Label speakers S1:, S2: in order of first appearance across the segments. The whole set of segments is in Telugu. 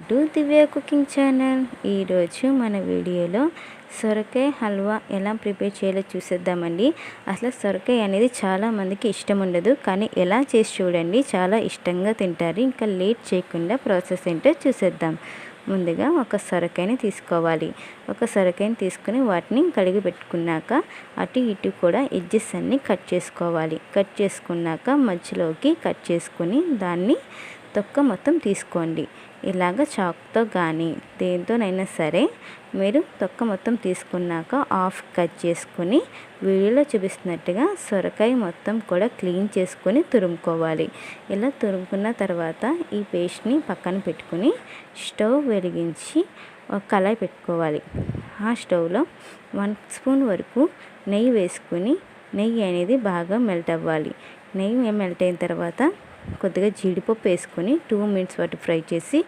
S1: To Divya cooking channel. ఈరోజు మన వీడియోలో సొరకాయ హల్వా ఎలా ప్రిపేర్ చేయాలో చూసేద్దామండి. అసలు సొరకాయ అనేది చాలామందికి ఇష్టం ఉండదు, కానీ ఎలా చేసి చూడండి, చాలా ఇష్టంగా తింటారు. ఇంకా లేట్ చేయకుండా ప్రాసెస్ ఏంటో చూసేద్దాం. ముందుగా ఒక సొరకాయని తీసుకోవాలి. ఒక సొరకాయని తీసుకుని వాటిని కడిగి పెట్టుకున్నాక అటు ఇటు కూడా ఎడ్జెస్ అన్నీ కట్ చేసుకోవాలి. కట్ చేసుకున్నాక మధ్యలోకి కట్ చేసుకుని దాన్ని తొక్క మొత్తం తీసుకోండి. ఇలాగ చాక్తో కానీ దేంతోనైనా సరే మీరు తొక్క మొత్తం తీసుకున్నాక ఆఫ్ కట్ చేసుకుని వీడియోలో చూపిస్తున్నట్టుగా సొరకాయ మొత్తం కూడా క్లీన్ చేసుకొని తురుముకోవాలి. ఇలా తురుముకున్న తర్వాత ఈ పేస్ట్ని పక్కన పెట్టుకుని స్టవ్ వెలిగించి ఒక కళాయి పెట్టుకోవాలి. ఆ స్టవ్లో 1 స్పూన్ వరకు నెయ్యి వేసుకుని నెయ్యి అనేది బాగా మెల్ట్ అవ్వాలి. నెయ్యి మెల్ట్ అయిన తర్వాత కొద్దిగా జీడిపప్పు వేసుకొని 2 మినిట్స్ పాటు ఫ్రై చేసి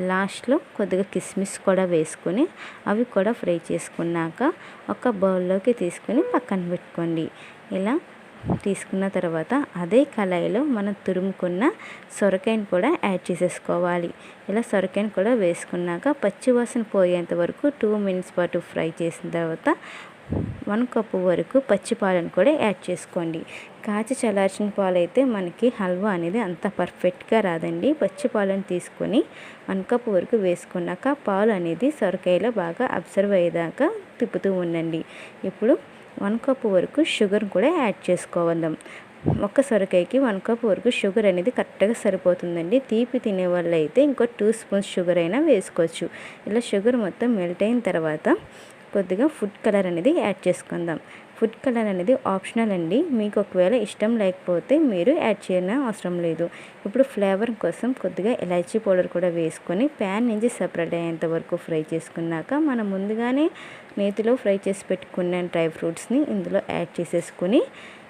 S1: లాస్ట్లో కొద్దిగా కిస్మిస్ కూడా వేసుకొని అవి కూడా ఫ్రై చేసుకున్నాక ఒక బౌల్లోకి తీసుకొని పక్కన పెట్టుకోండి. ఇలా తీసుకున్న తర్వాత అదే కళాయిలో మనం తురుముకున్న సొరకాయని కూడా యాడ్ చేసేసుకోవాలి. ఇలా సొరకాయని కూడా వేసుకున్నాక పచ్చివాసన పోయేంత వరకు 2 మినిట్స్ పాటు ఫ్రై చేసిన తర్వాత 1 కప్పు వరకు పచ్చి పాలను కూడా యాడ్ చేసుకోండి. కాచి చల్లార్చిన పాలు అయితే మనకి హల్వా అనేది అంత పర్ఫెక్ట్గా రాదండి. పచ్చి పాలను తీసుకొని 1 కప్పు వరకు వేసుకున్నాక పాలు అనేది సొరకాయలో బాగా అబ్జర్వ్ అయ్యేదాకా తిప్పుతూ ఉండండి. ఇప్పుడు 1 కప్పు వరకు షుగర్ కూడా యాడ్ చేసుకోవద్దాం. ఒక్క సొరకాయకి 1 కప్ వరకు షుగర్ అనేది కరెక్ట్గా సరిపోతుందండి. తీపి తినే వాళ్ళు అయితే ఇంకో 2 స్పూన్స్ షుగర్ అయినా వేసుకోవచ్చు. ఇలా షుగర్ మొత్తం మెల్ట్ అయిన తర్వాత కొద్దిగా ఫుడ్ కలర్ అనేది యాడ్ చేసుకుందాం. ఫుడ్ కలర్ అనేది ఆప్షనల్ అండి. మీకు ఒకవేళ ఇష్టం లేకపోతే మీరు యాడ్ చేయని అవసరం లేదు. ఇప్పుడు ఫ్లేవర్ కోసం కొద్దిగా ఇలాచీ పౌడర్ కూడా వేసుకొని ప్యాన్ నుంచి సపరేట్ అయ్యేంత వరకు ఫ్రై చేసుకున్నాక మనం ముందుగానే నేతిలో ఫ్రై చేసి పెట్టుకున్న డ్రై ఫ్రూట్స్ని ఇందులో యాడ్ చేసేసుకుని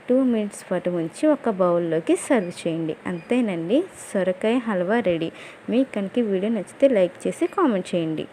S1: 2 మినిట్స్ పాటు ఉంచి ఒక బౌల్లోకి సర్వ్ చేయండి. అంతేనండి, సొరకాయ హల్వా రెడీ. మీకు కనుక వీడియో నచ్చితే లైక్ చేసి కామెంట్ చేయండి.